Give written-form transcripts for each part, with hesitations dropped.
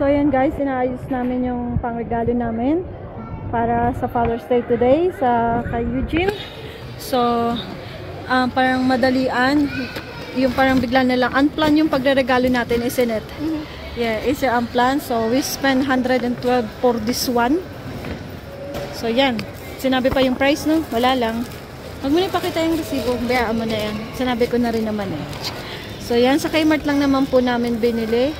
So ayan guys, inaayos namin yung pangregalo namin para sa Father's Day today sa kay Eugene. So parang madalian, yung parang bigla na lang unplanned yung pagre-regalo natin, isn't it? Yeah, it's unplanned. So we spent 112 for this one. So yan, sinabi pa yung price, no? Wala lang. Wag mo na ipakita yung resibo, bayaan mo na yan. Sinabi ko na rin naman eh. So yan, sa Kmart lang naman po namin binili.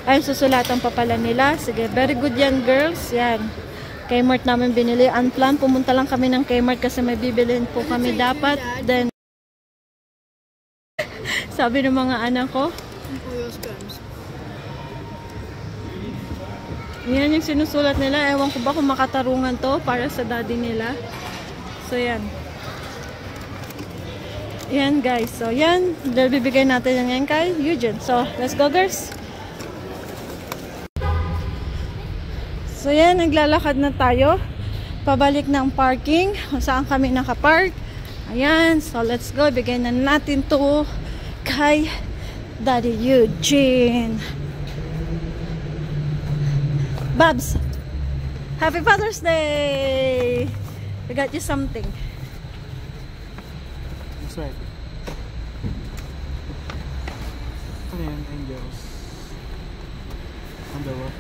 Ayun, susulatan pa pala nila. Sige, very good yan girls. Yan, Kmart namin binili. Unplanned, pumunta lang kami ng Kmart kasi may bibilin po kami dapat. Then sabi ng mga anak ko, yan yung sinusulat nila. Ewan ko ba kung makatarungan to para sa daddy nila. So yan. Yan guys. So yan, bibigay natin yan kay Eugene. So let's go girls. So yan, naglalakad na tayo pabalik ng parking kung saan kami nakapark. Ayan, so let's go. Bigay na natin to kay Daddy Eugene. Babs, Happy Father's Day! We got you something. That's right. Ano yan, angels? Underwear?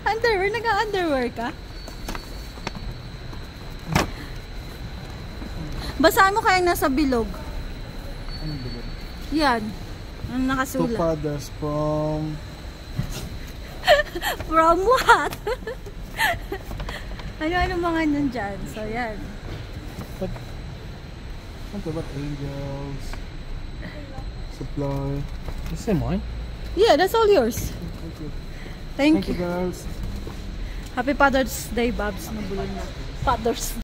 Underwear? Naka-underwear ka? Basahin mo kaya nasa bilog. Anong bilog? Yan. Ang nakasulat. Two fathers from... From what? Ano-ano mga nandyan? So, yan. What angels? Supply. The same one? Yeah, that's all yours. Thank you. Thank you. Thank you, girls. Happy Father's Day, Babs. Nabulol na. Father's Day.